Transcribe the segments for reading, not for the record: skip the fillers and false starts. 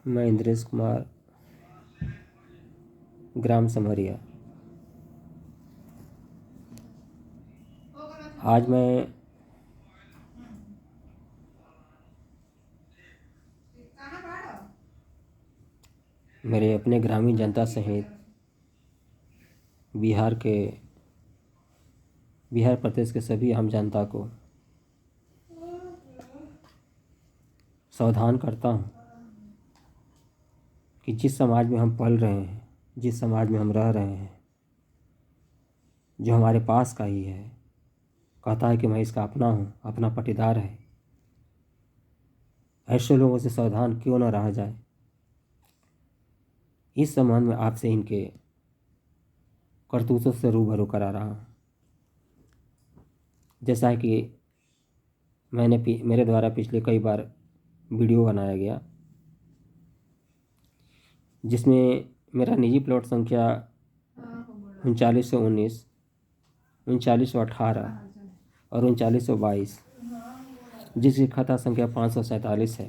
मैं इंद्रेश कुमार, ग्राम समरिया। आज मैं मेरे अपने ग्रामीण जनता सहित बिहार प्रदेश के सभी आम जनता को सावधान करता हूँ कि जिस समाज में हम पल रहे हैं, जिस समाज में हम रह रहे हैं, जो हमारे पास का ही है, कहता है कि मैं इसका अपना हूँ, अपना पटीदार है, ऐसे लोगों से सावधान क्यों न रहा जाए। इस संबंध में आपसे इनके करतूतों से रूबरू करा रहा हूँ। जैसा है कि मेरे द्वारा पिछले कई बार वीडियो बनाया गया, जिसमें मेरा निजी प्लॉट संख्या 3919, 3918 और 3922, जिसकी खाता संख्या 547 है,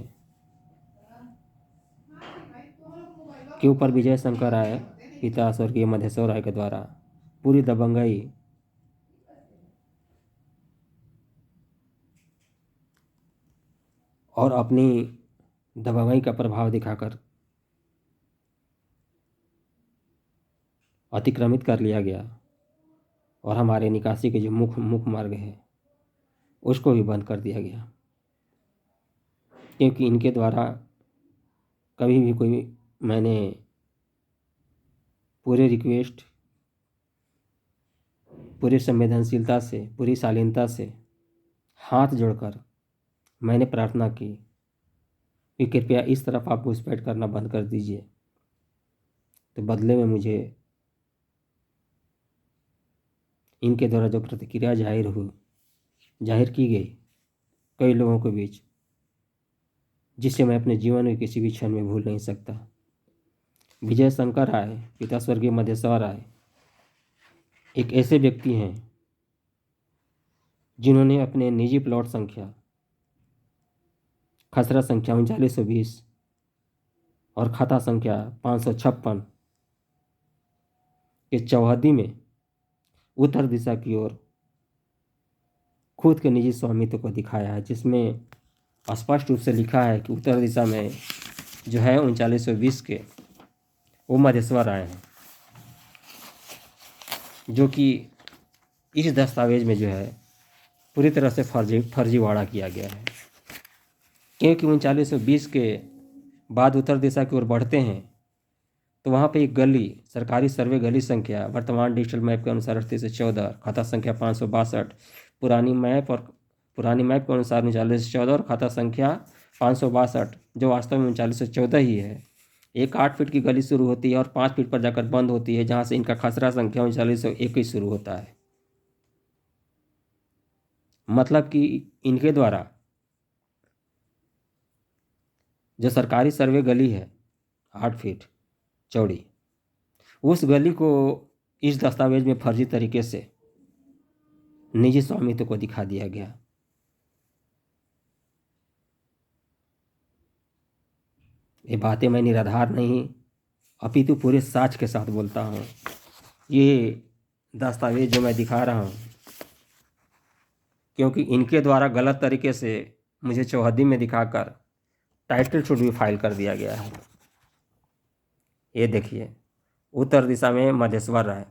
के ऊपर विजय शंकर राय पिता स्वर्गीय मधेश्वर राय के द्वारा पूरी दबंगई और अपनी दबंगई का प्रभाव दिखाकर अतिक्रमित कर लिया गया और हमारे निकासी के जो मुख्य मार्ग है उसको भी बंद कर दिया गया, क्योंकि इनके द्वारा कभी भी मैंने पूरे रिक्वेस्ट, पूरी संवेदनशीलता से, पूरी शालीनता से हाथ जोड़कर मैंने प्रार्थना की कि कृपया इस तरफ आप घुसपैठ करना बंद कर दीजिए। तो बदले में मुझे इनके द्वारा जो प्रतिक्रिया जाहिर की गई कई लोगों के बीच, जिसे मैं अपने जीवन में किसी भी क्षण में भूल नहीं सकता। विजय शंकर राय पिता स्वर्गीय मधेश्वर राय एक ऐसे व्यक्ति हैं जिन्होंने अपने निजी प्लॉट संख्या खसरा संख्या 3920 और खाता संख्या 556 के चौहद्दी में उत्तर दिशा की ओर खुद के निजी स्वामित्व को दिखाया है, जिसमें स्पष्ट रूप से लिखा है कि उत्तर दिशा में जो है 3920 के वो मधेश्वर राय हैं, जो कि इस दस्तावेज में जो है पूरी तरह से फर्जीवाड़ा किया गया है। क्योंकि 3920 के बाद उत्तर दिशा की ओर बढ़ते हैं तो वहाँ पे एक गली, सरकारी सर्वे गली संख्या वर्तमान डिजिटल मैप के अनुसार 3814, खाता संख्या 562, पुरानी मैप के अनुसार 3914 और खाता संख्या 562, जो वास्तव में 3914 ही है। एक 8 फीट की गली शुरू होती है और 5 फीट पर जाकर बंद होती है, जहाँ से इनका खसरा संख्या 3921 शुरू होता है। मतलब कि इनके द्वारा जो सरकारी सर्वे गली है 8 फीट चौड़ी, उस गली को इस दस्तावेज में फर्जी तरीके से निजी स्वामित्व को दिखा दिया गया। ये बातें मैं निराधार नहीं अपितु पूरे साक्ष्य के साथ बोलता हूँ। ये दस्तावेज जो मैं दिखा रहा हूँ, क्योंकि इनके द्वारा गलत तरीके से मुझे चौहद्दी में दिखाकर टाइटल शुड भी फाइल कर दिया गया है। ये देखिए, उत्तर दिशा में मधेश्वर राय,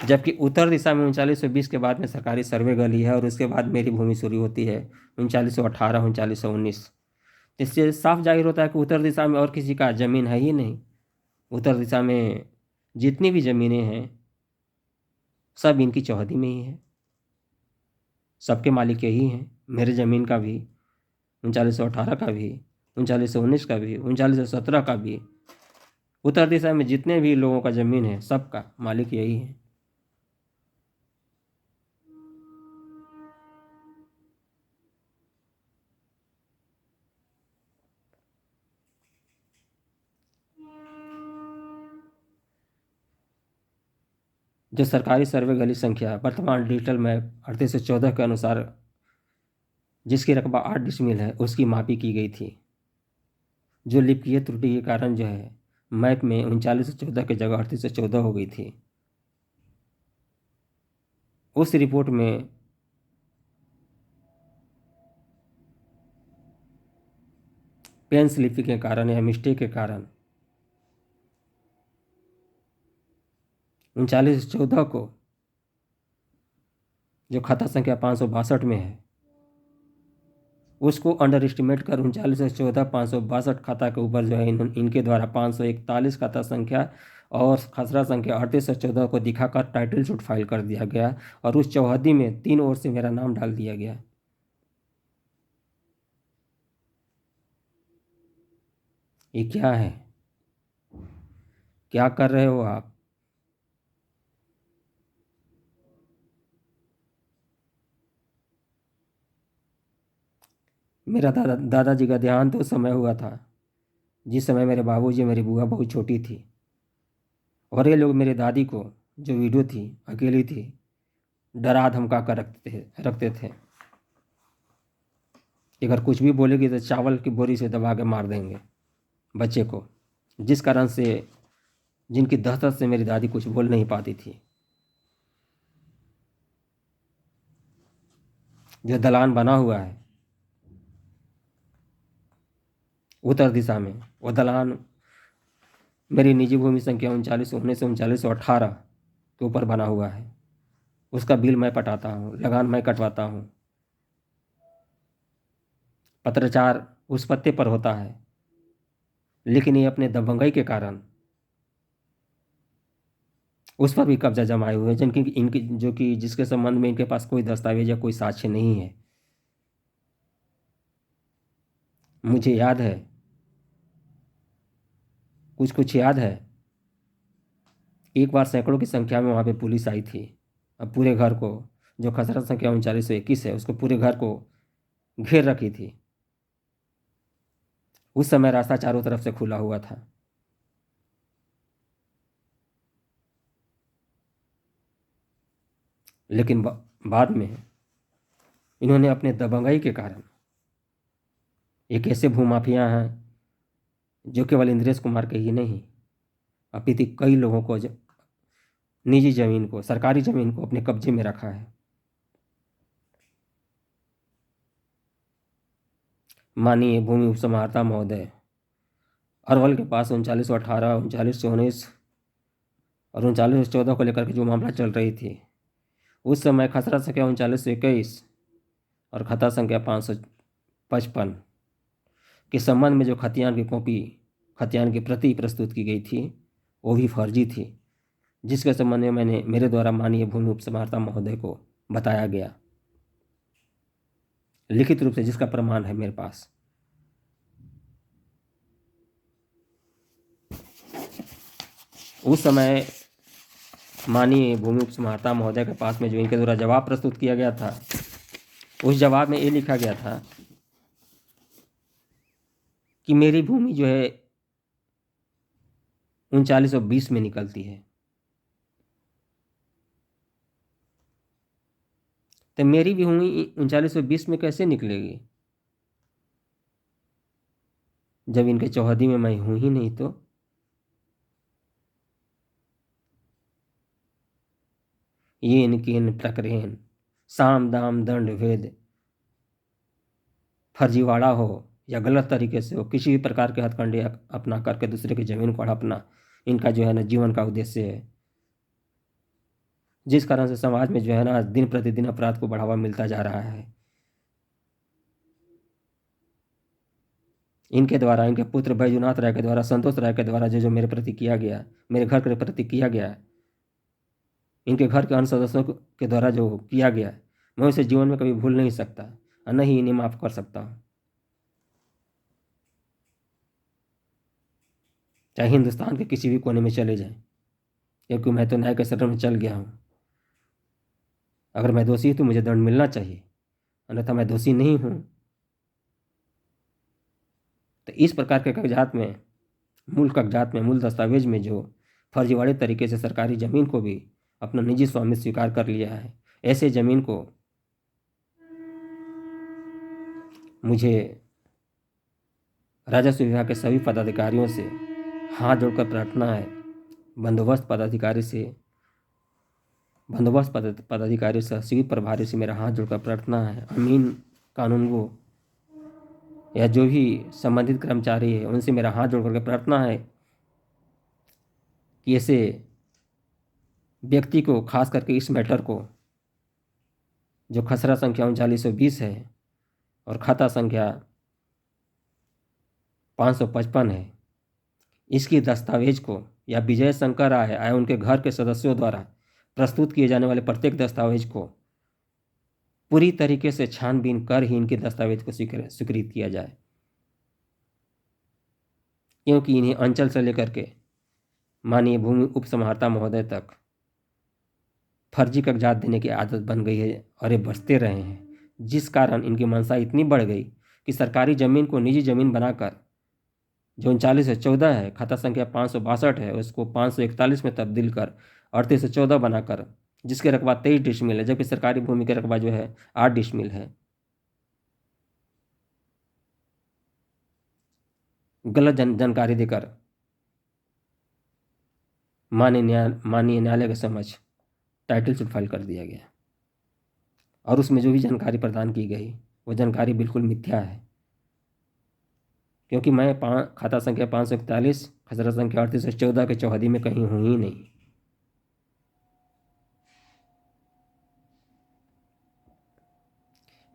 जबकि उत्तर दिशा में 3920 के बाद में सरकारी सर्वे गली है और उसके बाद मेरी भूमि शुरू होती है 3918, 3919। इससे साफ जाहिर होता है कि उत्तर दिशा में और किसी का ज़मीन है ही नहीं। उत्तर दिशा में जितनी भी ज़मीनें हैं सब इनकी चौहद्दी में ही है, सबके मालिक यही हैं। मेरे ज़मीन का भी, 3918 का भी, 3919 का भी, 3917 का भी, उत्तर दिशा में जितने भी लोगों का ज़मीन है सबका मालिक यही है। जो सरकारी सर्वे गली संख्या वर्तमान डिजिटल मैप 3814 के अनुसार जिसकी रकबा 8 डिसमिल है, उसकी मापी की गई थी जो लिपिकीय त्रुटि के कारण जो है मैप में 3914 की जगह 3814 हो गई थी। उस रिपोर्ट में पेन स्लिप के कारण या मिस्टेक के कारण 3914 को, जो खाता संख्या 562 में है, उसको अंडर एस्टिमेट कर 3914 562 खाता के ऊपर जो है इनके द्वारा 541 खाता संख्या और खसरा संख्या 3814 को दिखाकर टाइटल सूट फाइल कर दिया गया और उस चौहद्दी में 3 ओर से मेरा नाम डाल दिया गया। ये क्या है? क्या कर रहे हो आप? मेरा दादाजी का देहांत तो उस समय हुआ था जिस समय मेरे बाबूजी मेरी बुआ बहुत छोटी थी, और ये लोग मेरे दादी को, जो वीडियो थी, अकेली थी, डरा धमका कर रखते थे कि अगर कुछ भी बोलेगी तो चावल की बोरी से दबा के मार देंगे बच्चे को, जिस कारण से जिनकी दहशत से मेरी दादी कुछ बोल नहीं पाती थी। जो दलान बना हुआ है उत्तर दिशा में, वो दलान मेरी निजी भूमि संख्या 39 19 19 18 के ऊपर बना हुआ है। उसका बिल मैं पटाता हूँ, लगान मैं कटवाता हूँ, पत्राचार उस पत्ते पर होता है, लेकिन ये अपने दबंगई के कारण उस पर भी कब्जा जमाए हुए हैं, जिनकी इनकी जो कि जिसके संबंध में इनके पास कोई दस्तावेज या कोई साक्ष्य नहीं है। मुझे याद है, कुछ कुछ याद है, एक बार सैकड़ों की संख्या में वहाँ पे पुलिस आई थी। अब पूरे घर को, जो खसरा संख्या 3921 है, उसको पूरे घर को घेर रखी थी। उस समय रास्ता चारों तरफ से खुला हुआ था। लेकिन बाद में इन्होंने अपने दबंगई के कारण, एक ऐसे भूमाफिया हैं जो केवल इंद्रेश कुमार के ही नहीं, अपितु कई लोगों को निजी जमीन को, सरकारी जमीन को अपने कब्जे में रखा है। माननीय भूमि उपसमाहर्ता महोदय अरवल के पास 3918 3919 और 3914 को लेकर के जो मामला चल रही थी, उस समय खसरा संख्या 3921 और खाता संख्या 555 के संबंध में जो खतियान की कॉपी, खतियान की प्रति प्रस्तुत की गई थी, वो भी फर्जी थी, जिसके संबंध में मेरे द्वारा माननीय भूमि उपसमाहर्ता महोदय को बताया गया, लिखित रूप से, जिसका प्रमाण है मेरे पास। उस समय माननीय भूमि उपसमाहर्ता महोदय के पास में जो इनके द्वारा जवाब प्रस्तुत किया गया था, उस जवाब में ये लिखा गया था कि मेरी भूमि जो है 3920 में निकलती है। तो मेरी भूमि 3920 में कैसे निकलेगी जब इनके चौहदी में मैं हूं ही नहीं? तो ये इनकी प्रकरण साम दाम दंड भेद, फर्जीवाड़ा हो या गलत तरीके से हो, किसी भी प्रकार के हथकंडे अपना करके दूसरे की जमीन को हड़पना इनका जो है ना जीवन का उद्देश्य है, जिस कारण से समाज में जो है ना दिन प्रतिदिन अपराध को बढ़ावा मिलता जा रहा है। इनके द्वारा, इनके पुत्र बैजूनाथ राय के द्वारा, संतोष राय के द्वारा जो जो मेरे प्रति किया गया, मेरे घर के प्रति किया गया, इनके घर के अन्य सदस्यों के द्वारा जो किया गया, मैं उसे जीवन में कभी भूल नहीं सकता और न ही इन्हें माफ़ कर सकता हूँ। चाहे हिंदुस्तान के किसी भी कोने में चले जाएं, क्योंकि मैं तो न्याय के शरण में चल गया हूँ। अगर मैं दोषी हूँ तो मुझे दंड मिलना चाहिए, अन्यथा मैं दोषी नहीं हूँ। तो इस प्रकार के कागजात में, मूल दस्तावेज में जो फर्जीवाड़े तरीके से सरकारी ज़मीन को भी अपना निजी स्वामित्व स्वीकार कर लिया है, ऐसे ज़मीन को मुझे राजस्व विभाग के सभी पदाधिकारियों से हाथ जोड़कर प्रार्थना है, बंदोबस्त पदाधिकारी से, सिविल प्रभारी से मेरा हाथ जोड़कर प्रार्थना है, अमीन कानूनगो या जो भी संबंधित कर्मचारी है उनसे मेरा हाथ जोड़ करके प्रार्थना है कि ऐसे व्यक्ति को, खास करके इस मैटर को, जो खसरा संख्या 3920 है और खाता संख्या 555 है, इसकी दस्तावेज को या विजय शंकर राय या उनके घर के सदस्यों द्वारा प्रस्तुत किए जाने वाले प्रत्येक दस्तावेज को पूरी तरीके से छानबीन कर ही इनके दस्तावेज को स्वीकृत किया जाए, क्योंकि इन्हें अंचल से लेकर के माननीय भूमि उप समाहर्ता महोदय तक फर्जी कागजात देने की आदत बन गई है और ये बचते रहे हैं, जिस कारण इनकी मंशा इतनी बढ़ गई कि सरकारी ज़मीन को निजी ज़मीन बनाकर, जो 3914 है, खाता संख्या 562 है, उसको 541 में तब्दील कर 3814 बनाकर, जिसके रकबा 23 डिसमिल है, जबकि सरकारी भूमि का रकबा जो है 8 डिसमिल है, गलत जानकारी देकर माननीय न्यायालय के समक्ष टाइटल सूट फाइल कर दिया गया और उसमें जो भी जानकारी प्रदान की गई वो जानकारी बिल्कुल मिथ्या है, क्योंकि मैं खाता संख्या 541, खसरा संख्या 3814 के चौहदी में कहीं हूँ ही नहीं।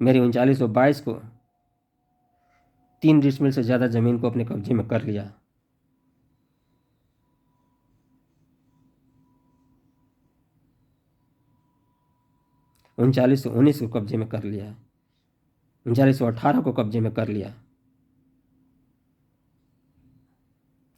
मेरी 3922 को 3 डिसमिल से ज़्यादा ज़मीन को अपने कब्जे में कर लिया। को कब्जे में कर लिया, 3918 को कब्जे में कर लिया,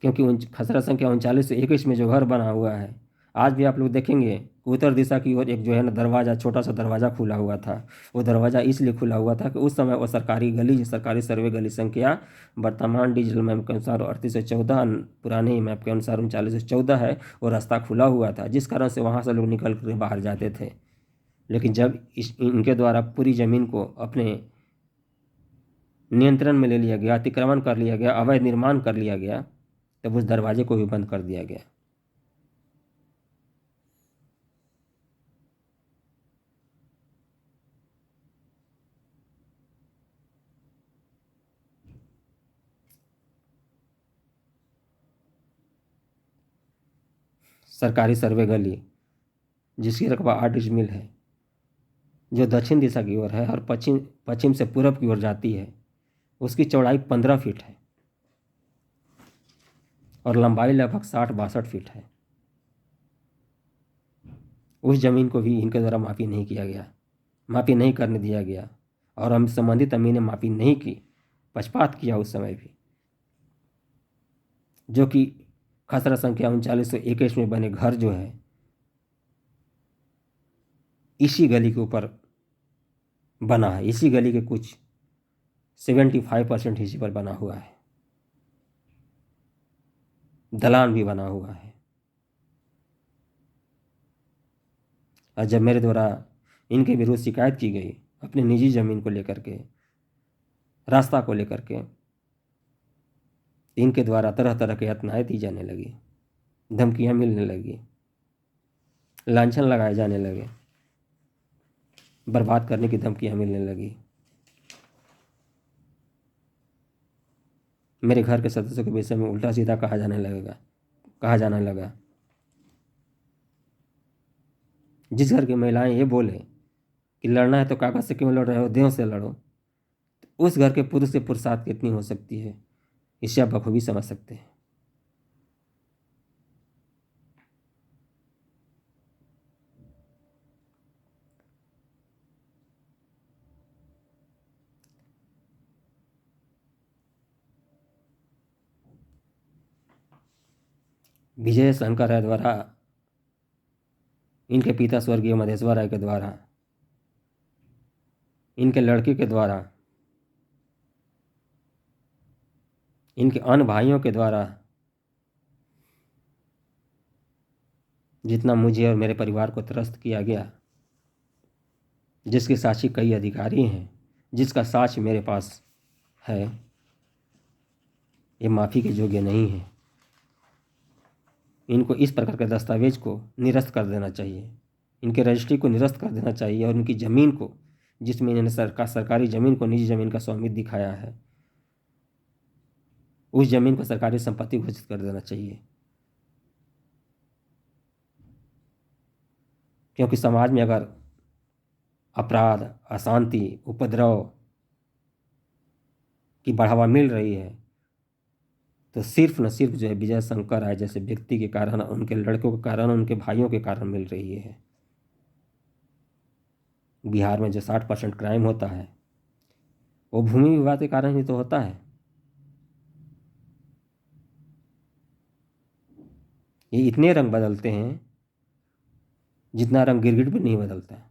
क्योंकि खसरा संख्या 3921 में जो घर बना हुआ है, आज भी आप लोग देखेंगे उत्तर दिशा की ओर एक जो है ना दरवाज़ा, छोटा सा दरवाज़ा खुला हुआ था। वो दरवाज़ा इसलिए खुला हुआ था कि उस समय वो सरकारी गली, सरकारी सर्वे गली संख्या वर्तमान डिजिटल मैप के अनुसार 3814, पुराने मैप के अनुसार 3914 है, वो रास्ता खुला हुआ था, जिस कारण से वहाँ से लोग निकल कर बाहर जाते थे। लेकिन जब इनके द्वारा पूरी ज़मीन को अपने नियंत्रण में ले लिया गया, अतिक्रमण कर लिया गया, अवैध निर्माण कर लिया गया, तब उस दरवाजे को भी बंद कर दिया गया। सरकारी सर्वे गली जिसकी रकबा 8 डिसमिल है, जो दक्षिण दिशा की ओर है और पश्चिम से पूरब की ओर जाती है, उसकी चौड़ाई 15 फीट है और लंबाई लगभग 60-62 फीट है। उस जमीन को भी इनके द्वारा मापी नहीं किया गया, मापी नहीं करने दिया गया और हम संबंधित अमीन ने मापी नहीं की, पक्षपात किया उस समय भी, जो कि खसरा संख्या 3921 में बने घर जो है इसी गली के ऊपर बना है, इसी गली के कुछ 75% हिस्से पर बना हुआ है, दलान भी बना हुआ है। और जब मेरे द्वारा इनके विरुद्ध शिकायत की गई अपनी निजी ज़मीन को लेकर के, रास्ता को लेकर के, इनके द्वारा तरह तरह के यातनाएं दी जाने लगी, धमकियां मिलने लगी, लांछन लगाए जाने लगे, बर्बाद करने की धमकियां मिलने लगी। मेरे घर के सदस्यों के विषय में उल्टा सीधा कहा जाने लगा। जिस घर की महिलाएं ये बोले कि लड़ना है तो कागज से क्यों लड़ रहे हो, देह से लड़ो, तो उस घर के पुरुष से पुरुषार्थ कितनी हो सकती है, इससे आप बखूबी समझ सकते हैं। विजय शंकर राय द्वारा, इनके पिता स्वर्गीय मधेश्वर राय के द्वारा, इनके लड़के के द्वारा, इनके अन्य भाइयों के द्वारा जितना मुझे और मेरे परिवार को त्रस्त किया गया, जिसके साक्षी कई अधिकारी हैं, जिसका साक्ष्य मेरे पास है, ये माफ़ी के योग्य नहीं है। इनको इस प्रकार के दस्तावेज को निरस्त कर देना चाहिए, इनके रजिस्ट्री को निरस्त कर देना चाहिए और उनकी ज़मीन को, जिसमें इन्होंने सरकारी ज़मीन को निजी ज़मीन का स्वामित्व दिखाया है, उस ज़मीन को सरकारी संपत्ति घोषित कर देना चाहिए। क्योंकि समाज में अगर अपराध, अशांति, उपद्रव की बढ़ावा मिल रही है तो सिर्फ न सिर्फ जो है विजय शंकर राय जैसे व्यक्ति के कारण, उनके लड़कों के कारण, उनके भाइयों के कारण मिल रही है। बिहार में जो 60% क्राइम होता है वो भूमि विवाद के कारण ही तो होता है। ये इतने रंग बदलते हैं जितना रंग गिरगिट भी नहीं बदलता है।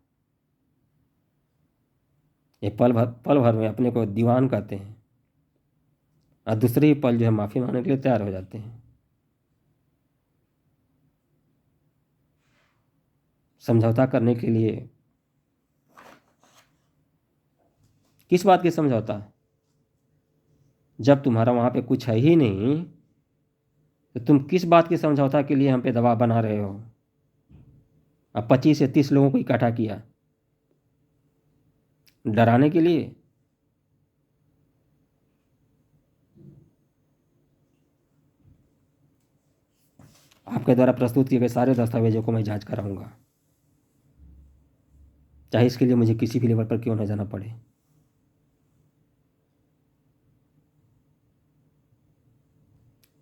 ये पल भर में अपने को दीवान कहते हैं और दूसरे ही पल जो है माफ़ी मांगने के लिए तैयार हो जाते हैं। समझौता करने के लिए किस बात की समझौता? जब तुम्हारा वहाँ पे कुछ है ही नहीं तो तुम किस बात की समझौता के लिए हम पे दबाव बना रहे हो? अब 25 से 30 लोगों को इकट्ठा किया डराने के लिए। आपके द्वारा प्रस्तुत किए गए सारे दस्तावेजों को मैं जांच कराऊंगा, चाहे इसके लिए मुझे किसी भी लेवल पर क्यों न जाना पड़े।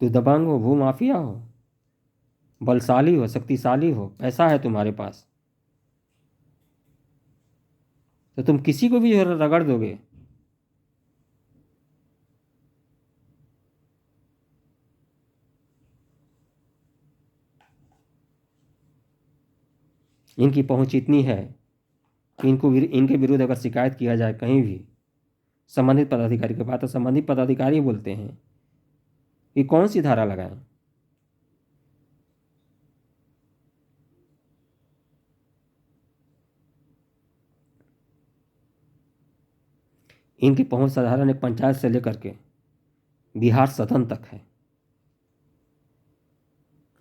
तो दबंग हो, भूमाफिया हो, बलशाली हो, शक्तिशाली हो, पैसा है तुम्हारे पास तो तुम किसी को भी रगड़ दोगे। इनकी पहुंच इतनी है कि इनके विरुद्ध अगर शिकायत किया जाए कहीं भी संबंधित पदाधिकारी के पास, तो संबंधित पदाधिकारी बोलते हैं कि कौन सी धारा लगाएं। इनकी पहुंच साधारण एक पंचायत से लेकर के बिहार सदन तक है।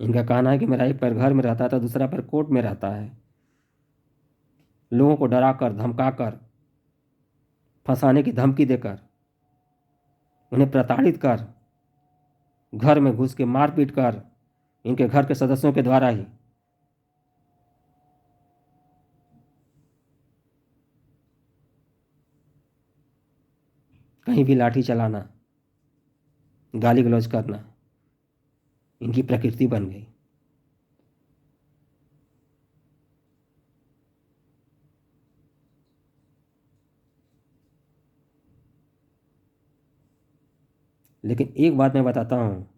इनका कहना है कि मेरा एक पैर घर में रहता है तो दूसरा पैर कोर्ट में रहता है। लोगों को डराकर, धमकाकर, फंसाने की धमकी देकर, उन्हें प्रताड़ित कर, घर में घुस के मारपीट कर, इनके घर के सदस्यों के द्वारा ही कहीं भी लाठी चलाना, गाली गलौज करना इनकी प्रकृति बन गई। लेकिन एक बात मैं बताता हूँ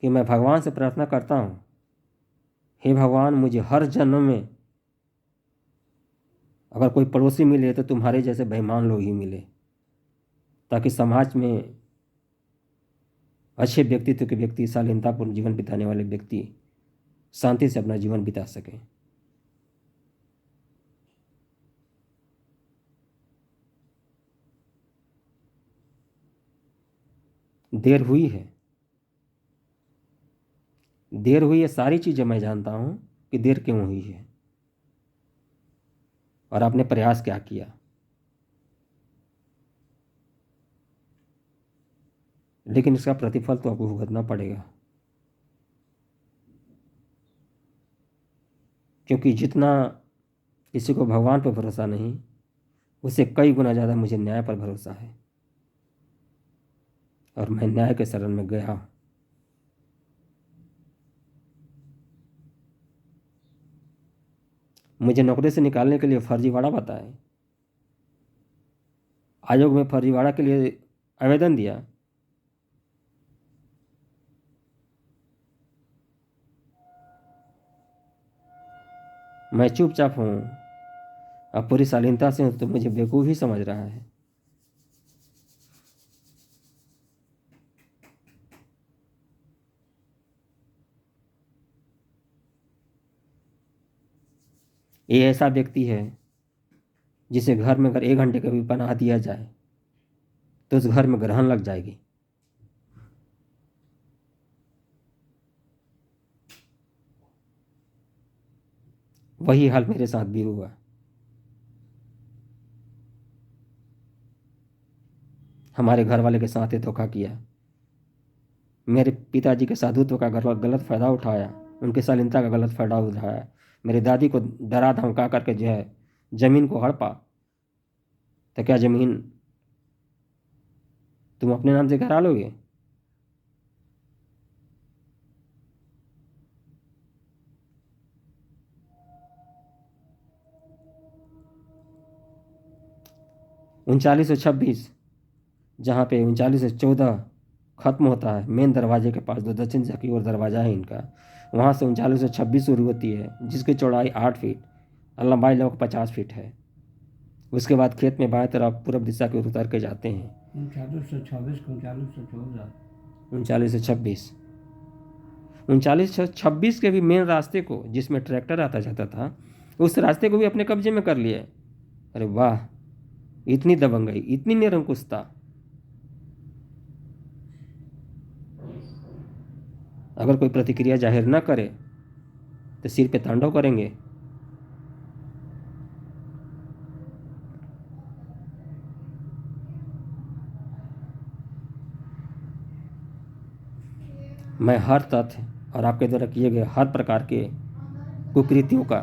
कि मैं भगवान से प्रार्थना करता हूँ, हे भगवान मुझे हर जन्म में अगर कोई पड़ोसी मिले तो तुम्हारे जैसे बेईमान लोग ही मिले, ताकि समाज में अच्छे व्यक्तित्व के व्यक्ति, शालीनतापूर्ण जीवन बिताने वाले व्यक्ति शांति से अपना जीवन बिता सकें। देर हुई है, देर हुई है, सारी चीज़ें मैं जानता हूँ कि देर क्यों हुई है और आपने प्रयास क्या किया। लेकिन इसका प्रतिफल तो आपको भुगतना पड़ेगा, क्योंकि जितना किसी को भगवान पर भरोसा नहीं, उससे कई गुना ज़्यादा मुझे न्याय पर भरोसा है और मैं न्याय के शरण में गया। मुझे नौकरी से निकालने के लिए फर्जीवाड़ा बताए, आयोग में फर्जीवाड़ा के लिए आवेदन दिया, मैं चुपचाप हूँ, अब पूरी शालीनता से हूँ तो मुझे बेवकूफ़ ही समझ रहा है। ये ऐसा व्यक्ति है जिसे घर में अगर 1 घंटे का भी पनाह दिया जाए तो उस घर में ग्रहण लग जाएगी। वही हाल मेरे साथ भी हुआ। हमारे घर वाले के साथ ही धोखा किया, मेरे पिताजी के साधुत्व का गलत फ़ायदा उठाया, उनकी शालीनता का गलत फ़ायदा उठाया, मेरी दादी को डरा धमका करके जो है ज़मीन को हड़पा। तो क्या ज़मीन तुम अपने नाम से करा लोगे? उनचालीस सौ छब्बीस, जहाँ पे 3914 ख़त्म होता है, मेन दरवाजे के पास, जो दक्षिण दिशा की ओर दरवाज़ा है इनका, वहाँ से 3926 शुरू होती है, जिसकी चौड़ाई 8 फीट और लंबाई लगभग 50 फीट है। उसके बाद खेत में बाएं तरफ पूर्व दिशा की ओर उतर के जाते हैं। 3926 3926 के भी मेन रास्ते को, जिसमें ट्रैक्टर आता जाता था, उस रास्ते को भी अपने कब्जे में कर लिया। अरे वाह, इतनी दबंगई, इतनी निरंकुशता। अगर कोई प्रतिक्रिया जाहिर न करे तो सिर पे तांडव करेंगे। मैं हर तथ्य और आपके द्वारा किए गए हर प्रकार के कुकृतियों का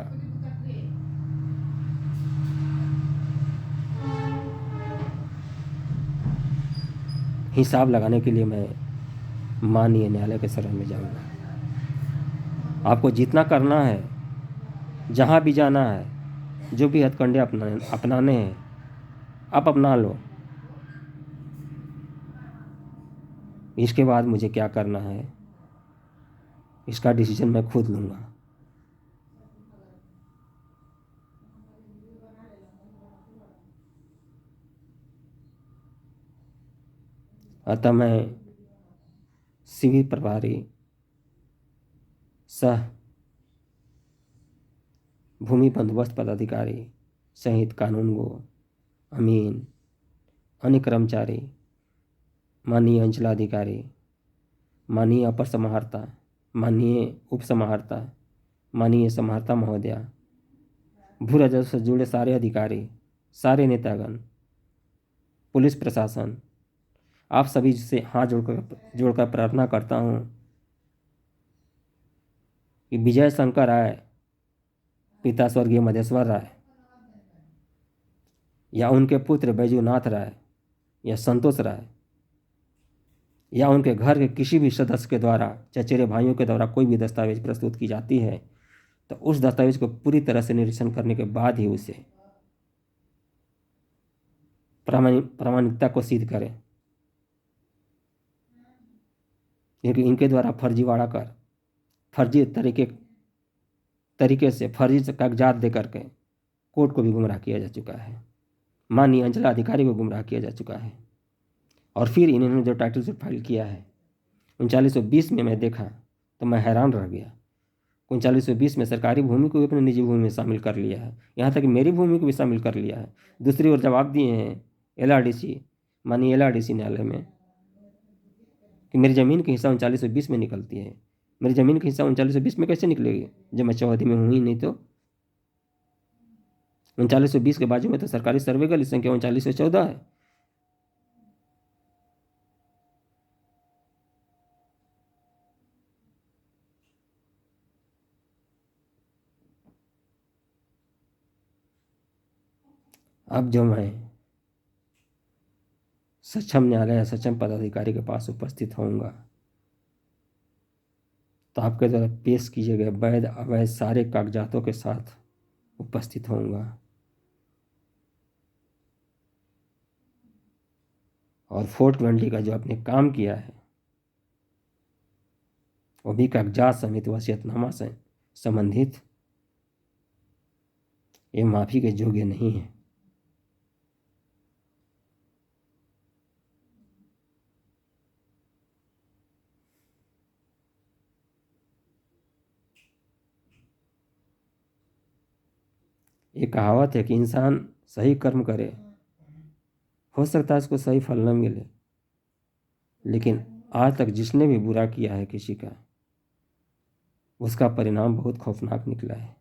हिसाब लगाने के लिए मैं माननीय न्यायालय के शरण में जाऊंगा। आपको जितना करना है, जहां भी जाना है, जो भी हथकंडे अपनाने हैं, आप अपना लो। इसके बाद मुझे क्या करना है, इसका डिसीजन मैं खुद लूँगा। अतः मैं शिविर प्रभारी सह भूमि बंदोबस्त पदाधिकारी सहित कानूनगो, अमीन, अन्य कर्मचारी, माननीय अंचलाधिकारी, माननीय अपर समाहर्ता, माननीय उप समाहर्ता, माननीय समाहर्ता महोदया, भू राजस्व से जुड़े सारे अधिकारी, सारे नेतागण, पुलिस प्रशासन, आप सभी से हाथ जोड़कर प्रार्थना करता हूँ कि विजय शंकर राय, पिता स्वर्गीय मधेश्वर राय, या उनके पुत्र बैजूनाथ राय या संतोष राय, या उनके घर के किसी भी सदस्य के द्वारा, चचेरे भाइयों के द्वारा कोई भी दस्तावेज प्रस्तुत की जाती है, तो उस दस्तावेज को पूरी तरह से निरीक्षण करने के बाद ही उसे प्रामाणिकता को सिद्ध करें। क्योंकि इनके द्वारा फर्जीवाड़ा कर, फर्जी तरीके से फर्जी कागजात दे करके कोर्ट को भी गुमराह किया जा चुका है, माननीय अंचलाधिकारी को गुमराह किया जा चुका है। और फिर इन्होंने जो टाइटल सूट फाइल किया है 3920 में मैं देखा तो मैं हैरान रह गया। 3920 में सरकारी भूमि को भी अपने निजी भूमि में शामिल कर लिया है, यहाँ तक कि मेरी भूमि को भी शामिल कर लिया है। दूसरी ओर जवाब दिए हैं LRDC, माननीय LRDC न्यायालय में, कि मेरी ज़मीन की हिस्सा 3920 में निकलती है। मेरी ज़मीन की हिस्सा 3920 में कैसे निकलेगी जब मैं चौहदी में हूँ ही नहीं? तो 3920 के बाजू में तो सरकारी सर्वे का संख्या 3914 है। अब जो मैं सक्षम न्यायालय या सक्षम पदाधिकारी के पास उपस्थित होऊंगा तो आपके द्वारा पेश किए गए वैध अवैध सारे कागजातों के साथ उपस्थित होऊंगा और 420 का जो आपने काम किया है वो भी कागजात समेत वसीयतनामा से संबंधित ये माफ़ी के योग्य नहीं है। ये कहावत है कि इंसान सही कर्म करे, हो सकता है उसको सही फल न मिले, लेकिन आज तक जिसने भी बुरा किया है किसी का, उसका परिणाम बहुत खौफनाक निकला है।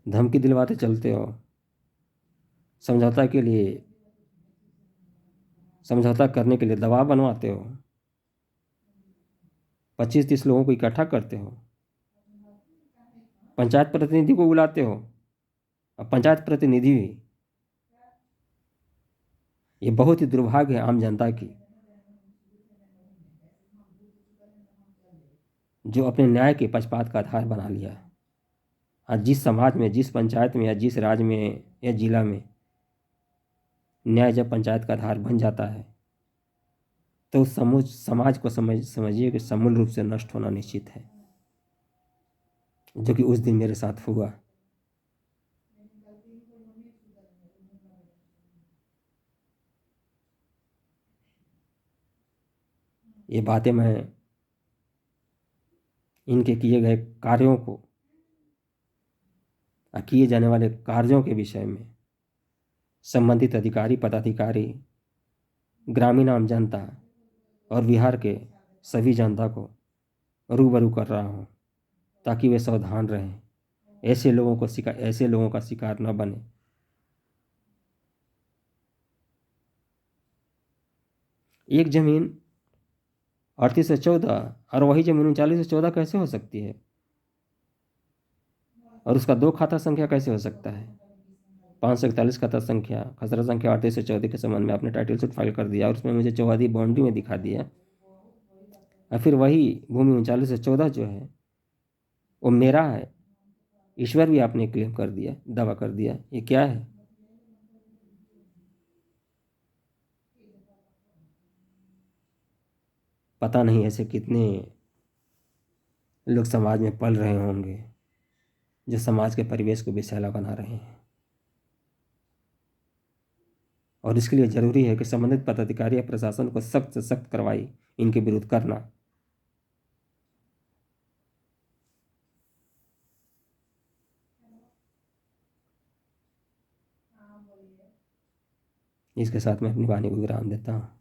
धमकी दिलवाते चलते हो, समझौता के लिए, समझौता करने के लिए दबाव बनवाते हो, 25-30 लोगों को इकट्ठा करते हो, पंचायत प्रतिनिधि को बुलाते हो, और पंचायत प्रतिनिधि भी, ये बहुत ही दुर्भाग्य है आम जनता की, जो अपने न्याय के पक्षपात का आधार बना लिया है। आज जिस समाज में, जिस पंचायत में, या जिस राज्य में या जिला में न्याय जब पंचायत का आधार बन जाता है, तो समाज को समझिए कि समूल रूप से नष्ट होना निश्चित है, जो कि उस दिन मेरे साथ हुआ। ये बातें मैं इनके किए गए कार्यों को, किए जाने वाले कार्यों के विषय में संबंधित अधिकारी, पदाधिकारी, ग्रामीण आम जनता और बिहार के सभी जनता को रूबरू कर रहा हूँ, ताकि वे सावधान रहें, ऐसे लोगों का शिकार न बने। एक जमीन 38 से 14 और वही जमीन 39 से 14 कैसे हो सकती है, और उसका 2 खाता संख्या कैसे हो सकता है? 541 खाता संख्या, खसरा संख्या 38 से 14 के संबंध में आपने टाइटल सूट फाइल कर दिया और उसमें मुझे चौहदी बाउंड्री में दिखा दिया, और फिर वही भूमि 39 से 14 जो है वो मेरा है, ईश्वर भी आपने क्लेम कर दिया, दावा कर दिया। ये क्या है? पता नहीं ऐसे कितने लोग समाज में पल रहे होंगे जो समाज के परिवेश को विषैला बना रहे हैं, और इसके लिए जरूरी है कि संबंधित पदाधिकारी या प्रशासन को सख्त से सख्त कार्रवाई इनके विरुद्ध करना। इसके साथ मैं अपनी वाणी को विराम देता हूँ।